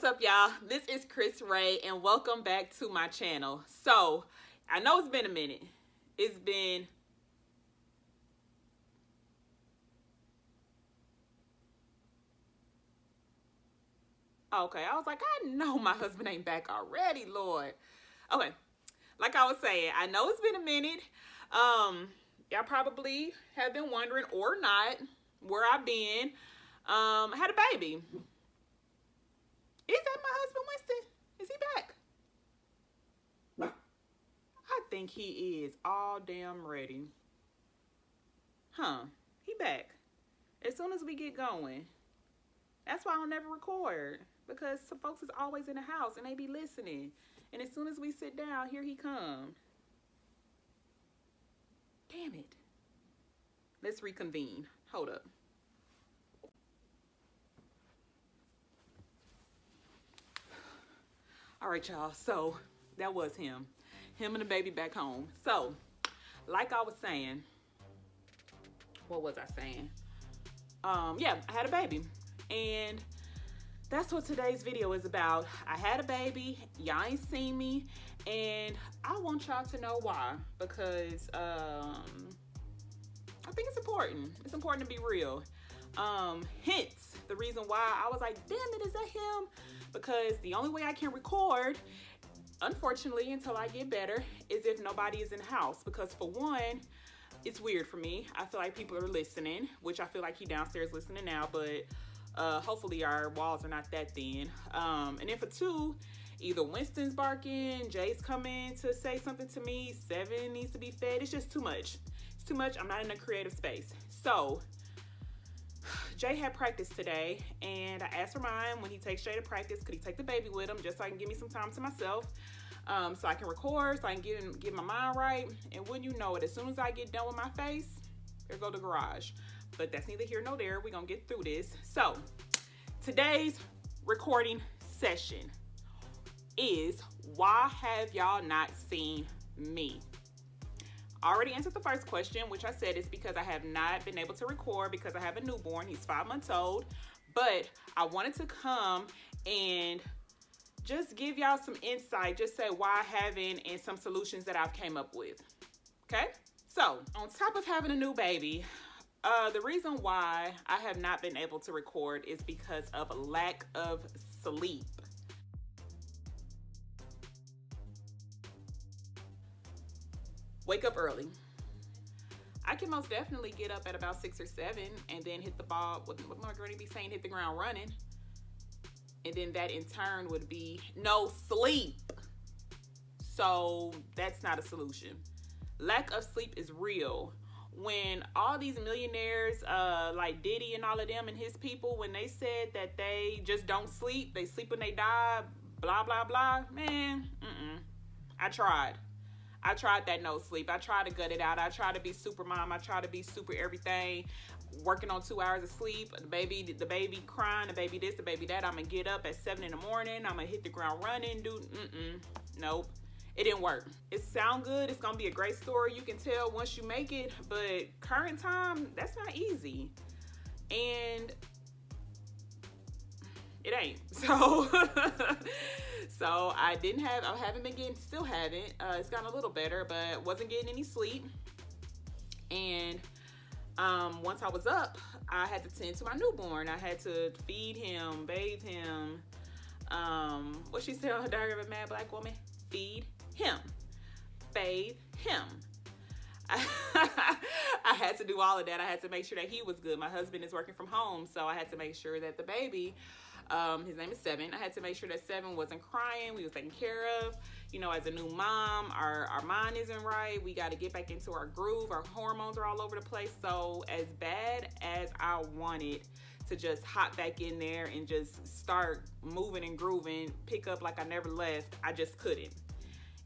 What's up, y'all? This is Chris Ray, and welcome back to my channel. So, I know it's been a minute. It's been... Okay, I was like, I know my husband ain't back already, Lord. Okay, like I was saying, I know it's been a minute. Y'all probably have been wondering, or not, where I've been. I had a baby. Is that my husband, Winston? Is he back? I think he is all damn ready. Huh, he back. As soon as we get going. That's why I don't never record. Because some folks is always in the house and they be listening. And as soon as we sit down, here he come. Damn it. Let's reconvene. Hold up. All right, y'all. So, that was him. Him and the baby back home. So, like I was saying. What was I saying? Yeah, I had a baby. And that's what today's video is about. I had a baby. Y'all ain't seen me. And I want y'all to know why. Because I think it's important. It's important to be real. Hence, the reason why I was like, damn it, is that him? Because the only way I can record, unfortunately, until I get better, is if nobody is in the house. Because for one, it's weird for me. I feel like people are listening, which I feel like he downstairs listening now, but hopefully our walls are not that thin. And then for two, either Winston's barking, Jay's coming to say something to me, Seven needs to be fed. It's just too much. It's too much. I'm not in a creative space. So Jay had practice today, and I asked Ryan when he takes Jay to practice, could he take the baby with him just so I can give me some time to myself, so I can record, so I can get my mind right. And wouldn't you know it, as soon as I get done with my face, there go the garage. But that's neither here nor there. We're going to get through this. So, today's recording session is, why have y'all not seen me? I already answered the first question, which I said is because I have not been able to record because I have a newborn. He's 5 months old. But I wanted to come and just give y'all some insight, just say why I haven't, and some solutions that I've came up with. Okay? So, on top of having a new baby, the reason why I have not been able to record is because of a lack of sleep. Wake up early. I can most definitely get up at about 6 or 7 and then hit the ball, what my granny be saying, hit the ground running. And then that in turn would be no sleep. So that's not a solution. Lack of sleep is real. When all these millionaires like Diddy and all of them and his people, when they said that they just don't sleep, they sleep when they die, blah, blah, blah, man, I tried that no sleep. I tried to gut it out. I tried to be super mom. I tried to be super everything, working on 2 hours of sleep. The baby crying, the baby this, the baby that. I'm gonna get up at 7 in the morning. I'm gonna hit the ground running, nope. It didn't work. It sound good. It's gonna be a great story. You can tell once you make it, but current time, that's not easy. And it ain't. So, so I haven't been getting, still haven't. It's gotten a little better, but wasn't getting any sleep. And once I was up, I had to tend to my newborn. I had to feed him, bathe him. What she said on her Diary of a Mad Black Woman? Feed him, bathe him. I had to do all of that. I had to make sure that he was good. My husband is working from home, so I had to make sure that the baby, his name is Seven, I had to make sure that Seven wasn't crying. We was taken care of. You know, as a new mom, our mind isn't right. We got to get back into our groove. Our hormones are all over the place. So as bad as I wanted to just hop back in there and just start moving and grooving, pick up like I never left, I just couldn't.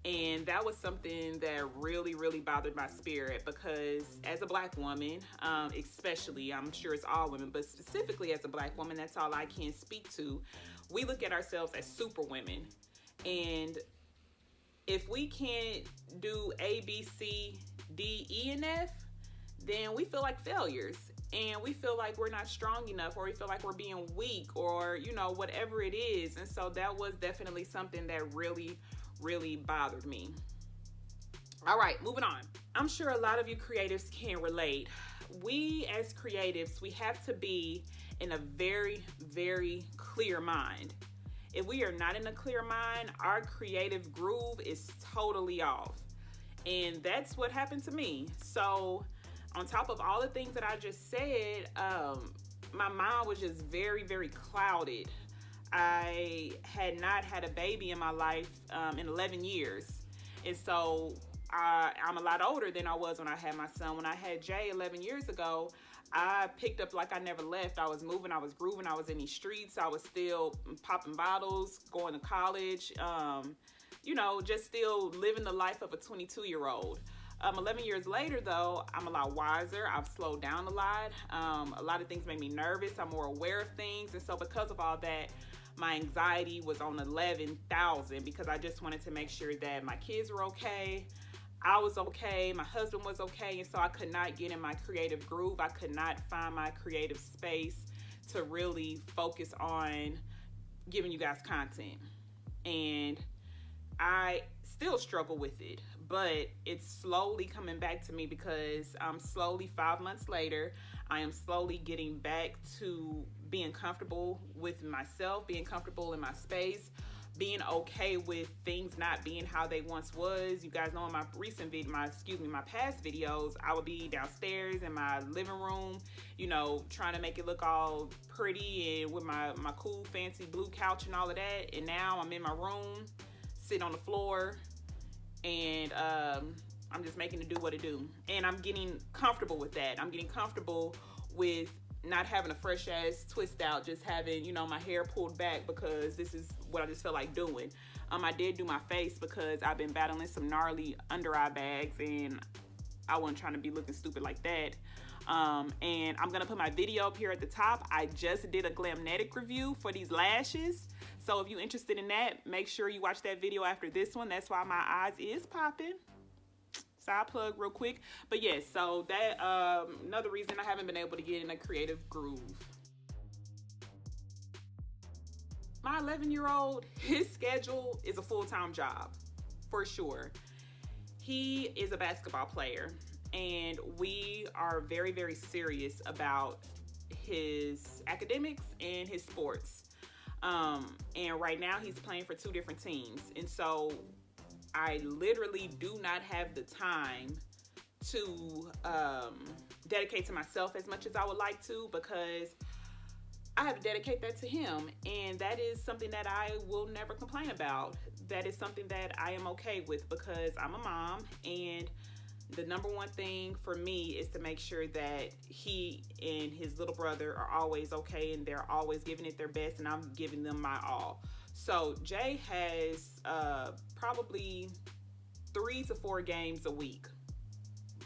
And that was something that really, really bothered my spirit, because as a Black woman, especially, I'm sure it's all women, but specifically as a Black woman, that's all I can speak to. We look at ourselves as super women. And if we can't do A, B, C, D, E, and F, then we feel like failures. and we feel like we're not strong enough, or we feel like we're being weak, or whatever it is. And so that was definitely something that really, really bothered me. All right, moving on. I'm sure a lot of you creatives can relate. We as creatives, we have to be in a very, very clear mind. If we are not in a clear mind, our creative groove is totally off. And that's what happened to me. So on top of all the things that I just said, my mind was just very, very clouded. I had not had a baby in my life in 11 years. And so I'm a lot older than I was when I had my son. When I had Jay 11 years ago, I picked up like I never left. I was moving, I was grooving, I was in these streets, I was still popping bottles, going to college, just still living the life of a 22-year-old. 11 years later, though, I'm a lot wiser. I've slowed down a lot. A lot of things make me nervous. I'm more aware of things. And so because of all that, my anxiety was on 11,000 because I just wanted to make sure that my kids were okay. I was okay, my husband was okay, and so I could not get in my creative groove. I could not find my creative space to really focus on giving you guys content. And I still struggle with it, but it's slowly coming back to me because I'm slowly, 5 months later, I am slowly getting back to being comfortable with myself, being comfortable in my space, being okay with things not being how they once was. You guys know in my my past videos, I would be downstairs in my living room, trying to make it look all pretty and with my cool fancy blue couch and all of that. And now I'm in my room, sitting on the floor, and I'm just making it do what it do. And I'm getting comfortable with that. I'm getting comfortable with not having a fresh ass twist out, just having, my hair pulled back because this is what I just felt like doing. I did do my face because I've been battling some gnarly under eye bags and I wasn't trying to be looking stupid like that. And I'm gonna put my video up here at the top. I just did a Glamnetic review for these lashes. So if you're interested in that, make sure you watch that video after this one. That's why my eyes is popping. Side plug real quick. But yes, so that another reason I haven't been able to get in a creative groove. My 11-year-old, his schedule is a full-time job for sure. He is a basketball player and we are very, very serious about his academics and his sports. And right now he's playing for 2 different teams. And so I literally do not have the time to dedicate to myself as much as I would like to, because I have to dedicate that to him. And that is something that I will never complain about. That is something that I am okay with because I'm a mom, and the number one thing for me is to make sure that he and his little brother are always okay and they're always giving it their best, and I'm giving them my all. So Jay has probably 3 to 4 games a week,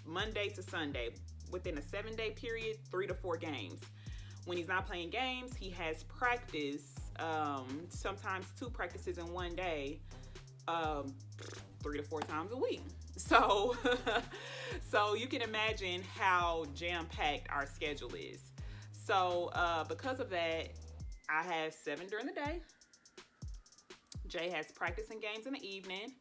Monday to Sunday. Within a 7-day period, 3 to 4 games. When he's not playing games, he has practice, sometimes 2 practices in one day, 3 to 4 times a week. So, so you can imagine how jam-packed our schedule is. So because of that, I have 7 during the day. Jay has practice and games in the evening.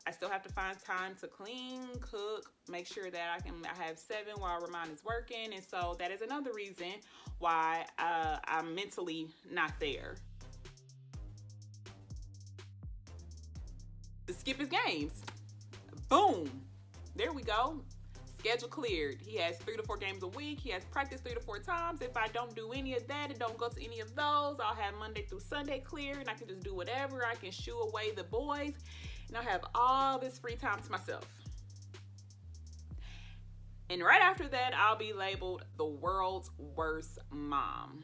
I still have to find time to clean, cook, make sure that I have 7 while Ramon is working. And so that is another reason why I'm mentally not there. To skip his games. Boom. There we go. Schedule cleared. He has 3 to 4 games a week. He has practice 3 to 4 times. If I don't do any of that and don't go to any of those, I'll have Monday through Sunday clear and I can just do whatever. I can shoo away the boys and I'll have all this free time to myself. And right after that, I'll be labeled the world's worst mom.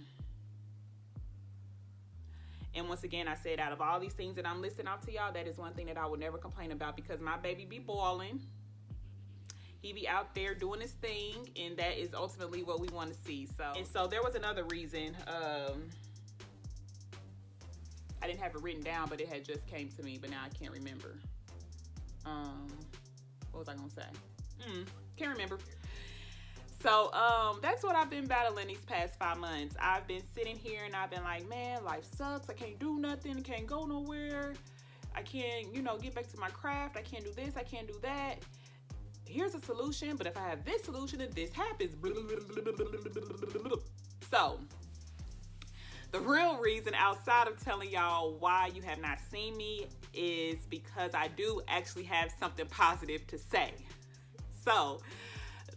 And once again, I said, out of all these things that I'm listing off to y'all, that is one thing that I will never complain about, because my baby be balling. He be out there doing his thing, and that is ultimately what we want to see. So there was another reason. I didn't have it written down, but it had just came to me, but now I can't remember. What was I gonna say? Can't remember. So that's what I've been battling these past 5 months. I've been sitting here and I've been like, man, life sucks. I can't do nothing. I can't go nowhere. I can't, get back to my craft. I can't do this. I can't do that. Here's a solution, but if I have this solution and this happens. So the real reason, outside of telling y'all why you have not seen me, is because I do actually have something positive to say. So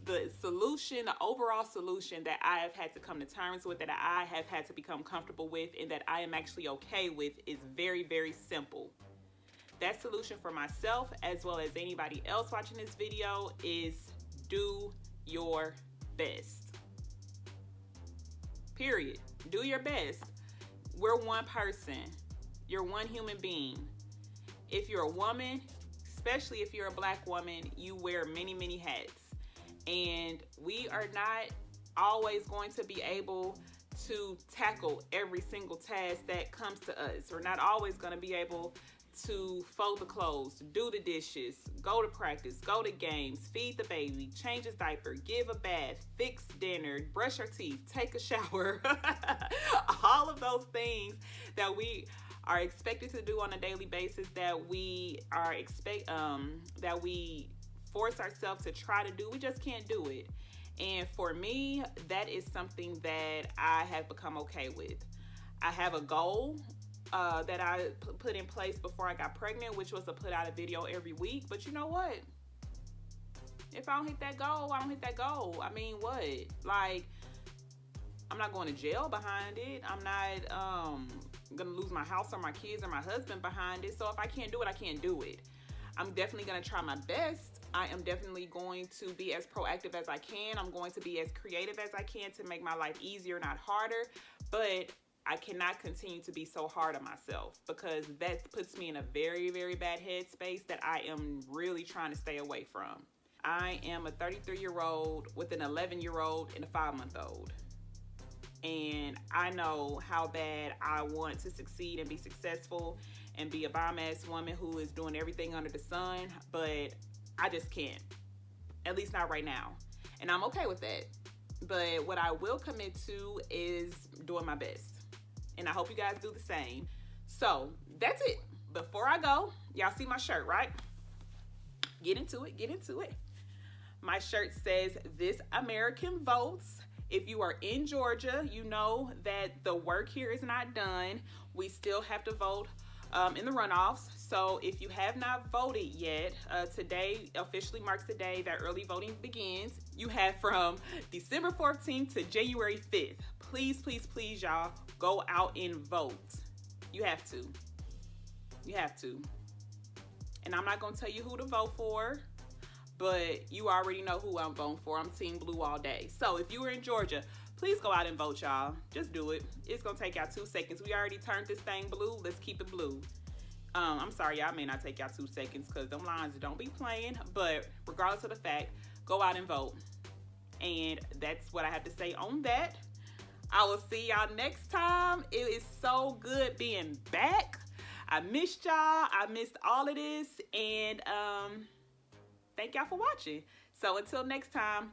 the solution, the overall solution that I have had to come to terms with, that I have had to become comfortable with, and that I am actually okay with, is very, very simple. That solution for myself, as well as anybody else watching this video, is do your best. Period. Do your best. We're one person. You're one human being. If you're a woman, especially if you're a Black woman, you wear many, many hats. And we are not always going to be able to tackle every single task that comes to us. We're not always going to be able to fold the clothes, do the dishes, go to practice, go to games, feed the baby, change his diaper, give a bath, fix dinner, brush our teeth, take a shower. All of those things that we are expected to do on a daily basis, that we force ourselves to try to do, we just can't do it. And for me, that is something that I have become okay with. I have a goal that I put in place before I got pregnant, which was to put out a video every week. But you know what? If I don't hit that goal, I don't hit that goal. I mean, what? Like, I'm not going to jail behind it. I'm not gonna lose my house or my kids or my husband behind it. So if I can't do it, I can't do it. I'm definitely gonna try my best. I am definitely going to be as proactive as I can. I'm going to be as creative as I can to make my life easier, not harder. But I cannot continue to be so hard on myself, because that puts me in a very, very bad headspace that I am really trying to stay away from. I am a 33-year-old with an 11-year-old and a 5-month-old. And I know how bad I want to succeed and be successful and be a bomb-ass woman who is doing everything under the sun, but I just can't. At least not right now. And I'm okay with that. But what I will commit to is doing my best. And I hope you guys do the same. So that's it. Before I go, y'all see my shirt, right? Get into it. My shirt says, "This American votes." If you are in Georgia, you know that the work here is not done. We still have to vote in the runoffs. So if you have not voted yet, today officially marks the day that early voting begins. You have from December 14th to January 5th. Please, please, please, y'all, go out and vote. You have to. And I'm not going to tell you who to vote for, but you already know who I'm voting for. I'm Team Blue all day. So if you were in Georgia, please go out and vote, y'all. Just do it. It's going to take y'all 2 seconds. We already turned this thing blue. Let's keep it blue. I'm sorry, y'all, may not take y'all 2 seconds because them lines don't be playing. But regardless of the fact, go out and vote. And that's what I have to say on that. I will see y'all next time. It is so good being back. I missed y'all. I missed all of this. And thank y'all for watching. So until next time.